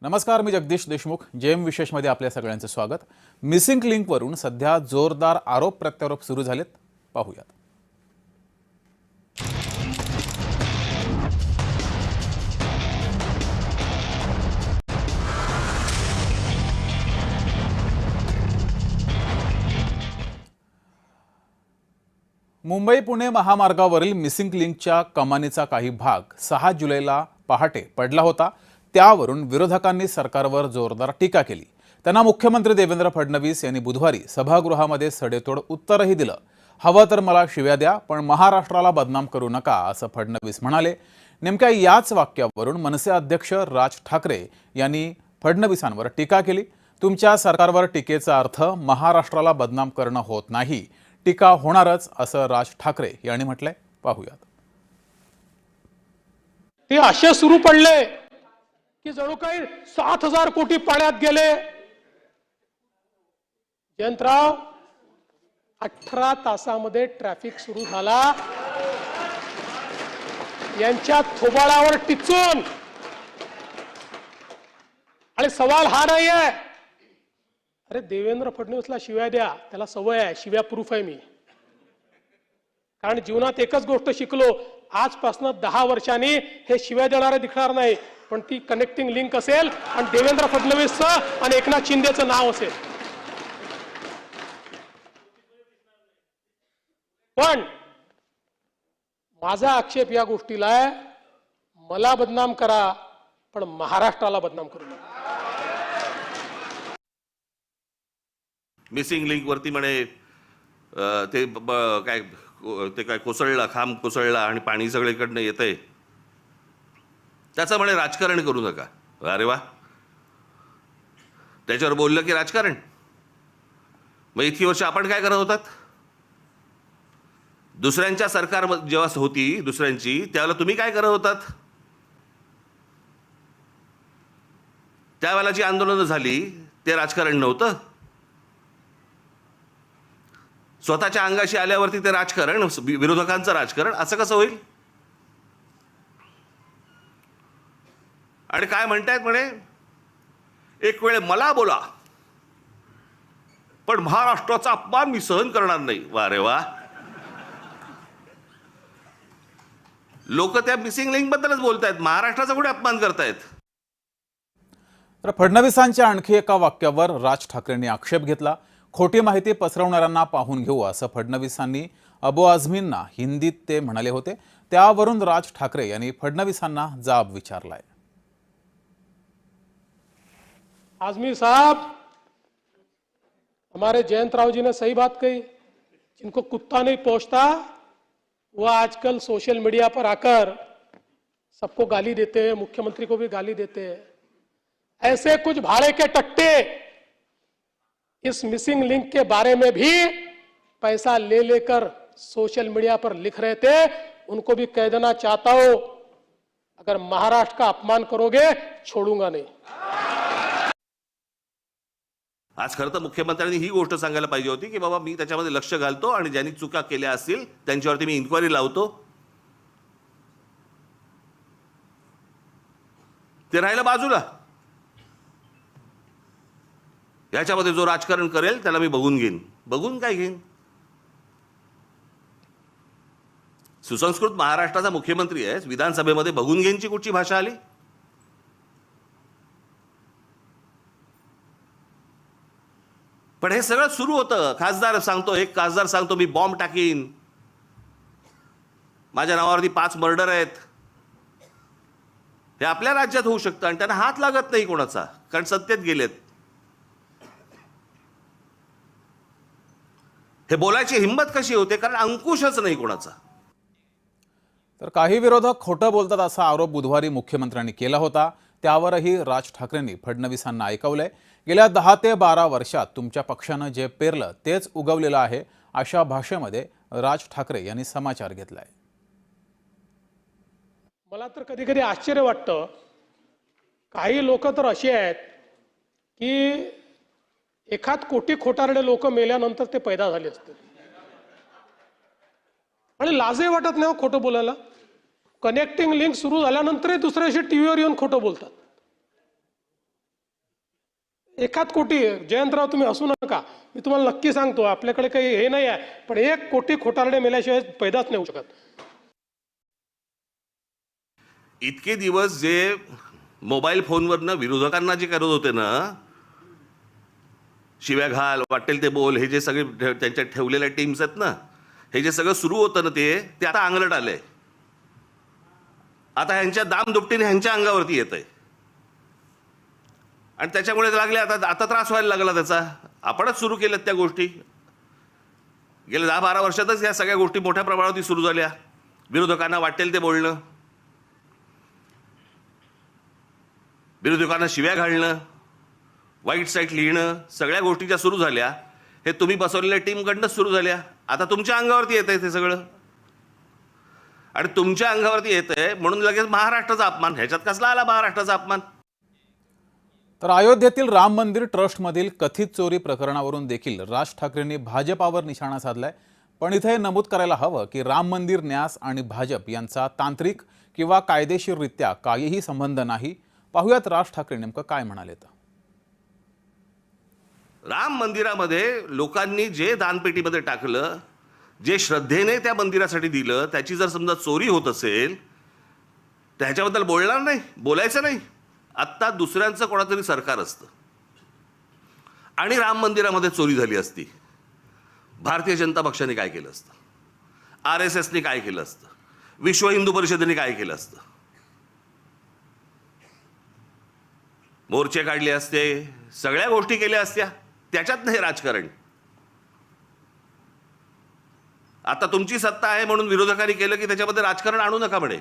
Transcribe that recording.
नमस्कार, मी जगदीश देशमुख. जेम विशेषमध्ये आपल्या सगळ्यांचं स्वागत. मिसिंग लिंकवरून सध्या जोरदार आरोप प्रत्यारोप सुरू झालेत. पाहूयात. मुंबई पुणे महामार्गावरील मिसिंग लिंकच्या कमानीचा काही भाग 6 जुलैला पहाटे पडला होता. त्यावरून विरोधकांनी सरकारवर जोरदार टीका केली. त्यांना मुख्यमंत्री देवेंद्र फडणवीस यांनी बुधवारी सभागृहामध्ये सडेतोड उत्तरही दिलं. हवं तर मला शिव्या द्या, पण महाराष्ट्राला बदनाम करू नका, असं फडणवीस म्हणाले. नेमक्या याच वाक्यावरून मनसे अध्यक्ष राज ठाकरे यांनी फडणवीसांवर टीका केली. तुमच्या सरकारवर टीकेचा अर्थ महाराष्ट्राला बदनाम करणं होत नाही, टीका होणारच, असं राज ठाकरे यांनी म्हटलंय. पाहूयात. ते असे सुरू पडले की जणू काही 7,000 कोटी पाण्यात गेले. जयंतराव, 18 तासामध्ये ट्रॅफिक सुरू झाला. यांच्या थोबाळावर टिचून. आणि सवाल हा नाही आहे, अरे देवेंद्र फडणवीसला शिव्या द्या, त्याला सवय आहे, शिव्या प्रूफ आहे मी. कारण जीवनात एकच गोष्ट शिकलो, आजपासून 10 वर्षांनी हे शिव्या देणारे दिसणार नाही, पण ती कनेक्टिंग लिंक असेल आणि देवेंद्र फडणवीसचं आणि एकनाथ शिंदेचं नाव असेल. पण माझा आक्षेप या गोष्टीला आहे, मला बदनाम करा पण महाराष्ट्राला बदनाम करू नका. मिसिंग लिंक वरती म्हणे ते काय कोसळला, खांब कोसळला आणि पाणी सगळीकडनं येतंय, त्याचं म्हणे राजकारण करू नका. अरे वा, त्याच्यावर बोललं की राजकारण. मग इतकी वर्ष आपण काय करत होतात? दुसऱ्यांच्या सरकार जेव्हा होती दुसऱ्यांची, त्यावेळेला तुम्ही काय करत होतात? त्यावेळेला जी आंदोलनं झाली ते राजकारण नव्हतं. स्वतःच्या अंगाशी आल्यावरती ते राजकारण, विरोधकांचं राजकारण, असं कसं होईल? आणि काय म्हणतायत म्हणे, एक वेळ मला बोला पण महाराष्ट्राचा अपमान मी सहन करणार नाही. वा रे वा, लोक त्या मिसिंग लिंक बद्दलच बोलतायत, महाराष्ट्राचा कुठे अपमान करतायत? तर फडणवीसांच्या आणखी एका वाक्यावर राज ठाकरेंनी आक्षेप घेतला. खोटी माहिती पसरवणाऱ्यांना पाहून घेऊ, असं फडणवीसांनी अबू आझमींना हिंदीत ते म्हणाले होते. त्यावरून राज ठाकरे यांनी फडणवीसांना जाब विचारलाय. आजमी साहब, हमारे जयंतराव जी ने सही बात कही. जिनको कुत्ता नहीं पहुंचता वो आजकल सोशल मीडिया पर आकर सबको गाली देते हैं, मुख्यमंत्री को भी गाली देते हैं. ऐसे कुछ भाड़े के टट्टे इस मिसिंग लिंक के बारे में भी पैसा ले लेकर सोशल मीडिया पर लिख रहे थे. उनको भी कह देना चाहता हूं, अगर महाराष्ट्र का अपमान करोगे छोड़ूंगा नहीं. आज खरं तर मुख्यमंत्र्यांनी ही गोष्ट सांगायला पाहिजे होती की बाबा मी त्याच्यामध्ये लक्ष घालतो आणि ज्यांनी चुका केल्या असतील त्यांच्यावरती मी इन्क्वायरी लावतो. ते राहिलं बाजूला. याच्यामध्ये जो राजकारण करेल त्याला मी बघून घेईन. बघून काय घेईन? सुसंस्कृत महाराष्ट्राचा मुख्यमंत्री आहे, विधानसभेमध्ये बघून घेईनची कुठची भाषा आली? पण हे सगळं सुरू होतं. खासदार सांगतो, एक खासदार सांगतो मी बॉम्ब टाकीन, माझ्या नावावरती 5 मर्डर आहेत. हे आपल्या राज्यात होऊ शकतं आणि त्यांना हात लागत नाही कोणाचा, कारण सत्तेत गेलेत. हे बोलायची हिंमत कशी होते? कारण अंकुशच नाही कोणाचा. तर काही विरोधक खोटं बोलतात असा आरोप बुधवारी मुख्यमंत्र्यांनी केला होता. त्यावरही राज ठाकरेंनी फडणवीसांना ऐकवलंय. गेल्या 10 ते 12 वर्षात तुमच्या पक्षानं जे पेरलं तेच उगवलेलं आहे, अशा भाषेमध्ये राज ठाकरे यांनी समाचार घेतलाय. मला तर कधी कधी आश्चर्य वाटतं, काही लोक तर असे आहेत की एखाद कोटी खोटारडे लोक मेल्यानंतर ते पैदा झाले असते आणि लाजही वाटत नाही खोटं बोलायला. कनेक्टिंग लिंक सुरू झाल्यानंतरही दुसऱ्या दिवशी टीव्हीवर येऊन खोटं बोलतात. एखाद कोटी जयंतराव तुम्ही असू नका, मी तुम्हाला नक्की सांगतो आपल्याकडे काही हे नाही आहे, पण 1 कोटी खोटारडे मेल्याशिवाय पैदाच नाही होऊ शकत. इतके दिवस जे मोबाईल फोनवरनं विरोधकांना जे करत होते ना, शिव्या घाल, वाटेल ते बोल, हे जे सगळे त्यांच्या ठेवलेल्या टीम्स आहेत ना, हे जे सगळं सुरू होतं ना, ते आता अंगलट आलंय. आता ह्यांच्या दामदुपटीने ह्यांच्या अंगावरती येत आहे आणि त्याच्यामुळे लागले आता त्रास व्हायला लागला त्याचा. आपणच सुरू केल्यात त्या गोष्टी. गेल्या 10-12 वर्षातच या सगळ्या गोष्टी मोठ्या प्रमाणावरती सुरू झाल्या. विरोधकांना वाटेल ते बोलणं, विरोधकांना शिव्या घालणं, वाईट साईट लिहिणं, सगळ्या गोष्टी ज्या सुरू झाल्या हे तुम्ही बसवलेल्या टीमकडनंच सुरू झाल्या. आता तुमच्या अंगावरती येत आहे ते सगळं आणि तुमच्या अंगावरती येत आहे म्हणून लगेच महाराष्ट्राचा अपमान. ह्याच्यात कसला आला महाराष्ट्राचा अपमान? तर अयोध्येतील राम मंदिर ट्रस्टमधील कथित चोरी प्रकरणावरून देखील राज ठाकरेंनी भाजपावर निशाणा साधलाय. पण इथे नमूद करायला हवं की राम मंदिर न्यास आणि भाजप यांचा तांत्रिक किंवा कायदेशीररित्या काहीही संबंध नाही. पाहुयात राज ठाकरे नेमकं काय म्हणालेत. राम मंदिरामध्ये लोकांनी जे दानपेटीमध्ये टाकलं, जे श्रद्धेने त्या मंदिरासाठी दिलं, त्याची जर समजा चोरी होत असेल तर ह्याच्याबद्दल बोलणार नाही, बोलायचं नाही. आत्ता दुसऱ्यांचं कोणातरी सरकार असतं आणि राम मंदिरामध्ये चोरी झाली असती, भारतीय जनता पक्षाने काय केलं असतं, RSSने काय केलं असतं, विश्व हिंदू परिषदेने काय केलं असतं? मोर्चे काढले असते, सगळ्या गोष्टी केल्या असत्या. त्याच्यात नाही राजकारण. आता तुमची सत्ता आहे म्हणून विरोधकांनी केलं की त्याच्यामध्ये राजकारण आणू नका म्हणे.